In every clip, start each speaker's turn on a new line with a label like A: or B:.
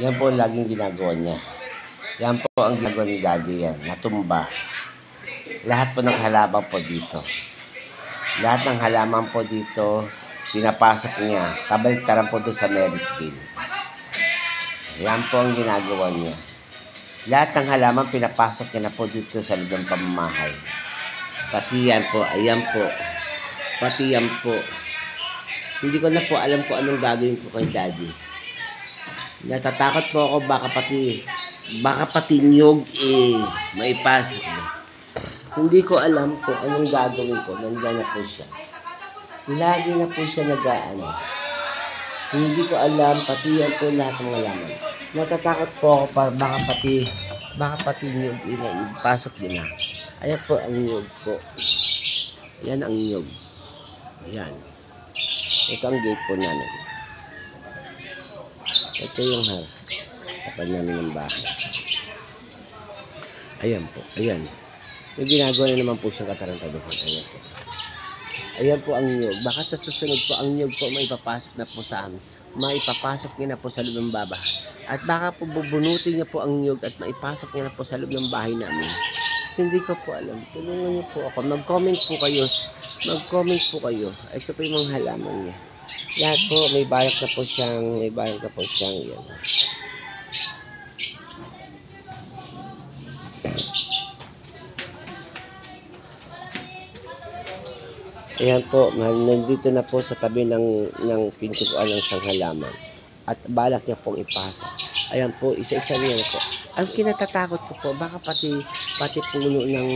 A: Yan po laging ginagawa niya. Yan po ang ginagawa ni Daddy yan. Natumba. Lahat po ng halaman po dito. Lahat ng halaman po dito, pinapasok niya. Kabaliktaran po doon sa Merrickville. Yan po ang ginagawa niya. Lahat ng halaman, pinapasok niya na po dito sa loob ng pamamahay. Pati yan po, ayan po. Pati yan po. Hindi ko na po alam kung anong gagawin ko kay Daddy. Natatakot po ako baka pati niyog maipasok. Hindi ko alam kung anong gagawin ko. Nandiyan na po siya. Lagi na po siya nag-aano. Hindi ko alam, pati yan po lahat ng halaman. Natatakot po ako baka pati niyog ipasok din na. Ayan po ang niyog po. Yan ang niyog. Ayan. Ito ang gate po namin. Ito yung harapan namin ng bahay. Ayan po. Ayan. Yung ginagawa na naman po siyang katarantaduhan. Ayan po. Ayan po ang niyog. Baka sa susunod po ang niyog po maipapasok na po sa amin. Maipapasok niya na po sa loob ng babae. At baka po bubunutin niya po ang niyog at maipasok niya na po sa loob ng bahay namin. Hindi ko po alam. Tulungan niyo po ako. Mag-comment po kayo. Mag-comment po kayo. Ito po yung mga halaman niya. Lahat po, may bayak na po siyang, yan. Ayan po, nandito na po sa tabi ng pintuan ng isang halaman. At balak niya pong ipasa. Ayan po, isa-isa niya po. Ang kinatatakot ko po, baka pati puno ng,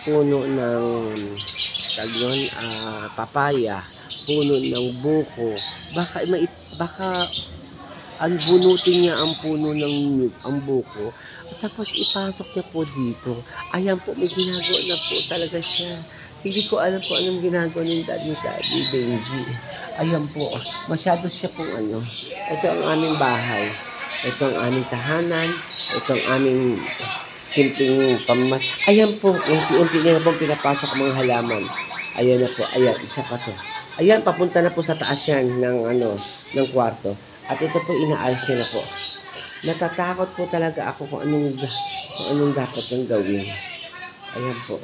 A: puno ng, papaya, puno ng buko. Baka bunutin niya ang puno ng ang buko. Tapos ipasok niya po dito. Ayan po, may ginagawa na po talaga siya. Hindi ko alam po anong ginagawa ni Daddy Benji. Ayan po, masyado siya pong ano. Ito ang aming bahay. Ito ang aming tahanan. Ito ang aming simpleng pamamahay. Ayan po, unti-unti niya na po pinapasok ang mga halaman. Ayan na po, ayan, isa pa to. Ayan, papunta na po sa taas yan ng kwarto. At ito po, inaalis niya na po. Natatakot po talaga ako kung anong dapat nang gawin. Ayan po.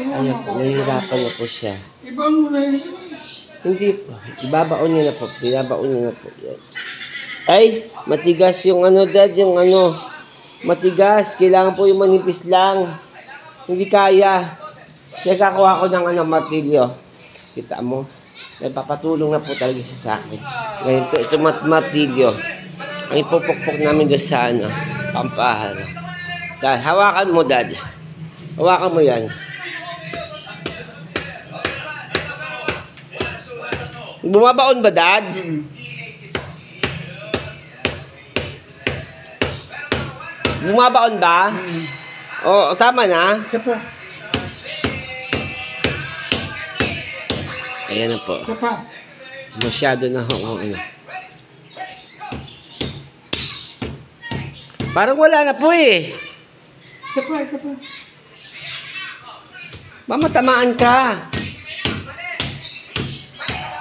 A: Ayan po, nahihirapan na po siya. Hindi po, ibabaon niya na po. Binabaon niya na po. Ay, matigas yung Dad, yung matigas. Kailangan po yung manipis lang. Hindi kaya. Kaya kakuha ko ng martilyo. Kita mo? Nagpapatulong na po talaga siya sa akin. Ngayon po, ito martilyo. Ang ipupukpok namin doon sa pampahan. Dad, hawakan mo, Dad. Hawakan mo yan. Bumabaon ba, Dad? Bumabaon ba? Oo, tama na.
B: Isa pa.
A: Ayan na po.
B: Isa pa.
A: Masyado na Parang wala na po eh.
B: Isa pa, isa pa.
A: Mamatamaan ka.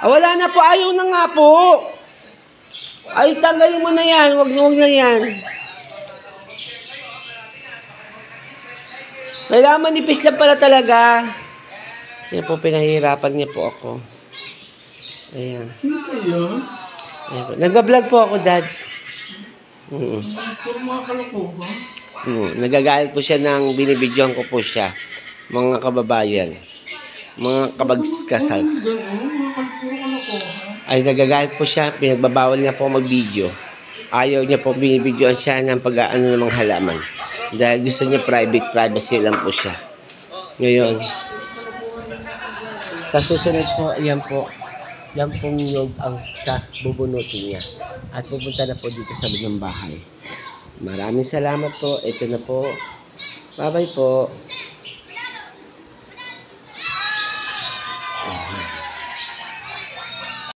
A: Wala na po. Ayaw na nga po. Ay, tanggalin mo na yan. Wag na yan. Kailangan manipis lang pala talaga. Yan po, pinahihirapan niya po ako. Ayan. Ayan po. Nagbablog po ako, Dad.
B: Puro mga kalokohan.
A: Nagagalit po siya ng binibidyohan ko po siya. Mga kababayan. Mga kabagskasal. Ay, nagagalit po siya. Pinagbabawal niya po mag-video. Ayaw niya po binibidyohan siya ng pag-aano ng mga halaman. Dahil gusto niya privacy lang po siya. Ngayon, sa susunod po, yan pong niyog ang bubunutin niya. At pupunta na po dito sa loob ng bahay. Maraming salamat po. Ito na po. Bye-bye po.